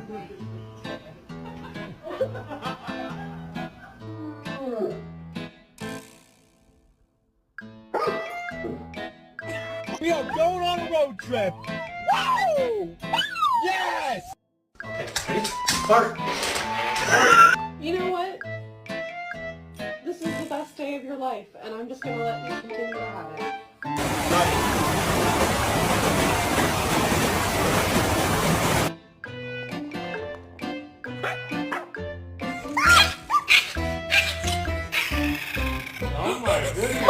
We are going on a road trip. Woo! Yes! Okay, ready? Start. You know what? This is the best day of your life, and I'm just going to let you continue to have it. Oh my goodness.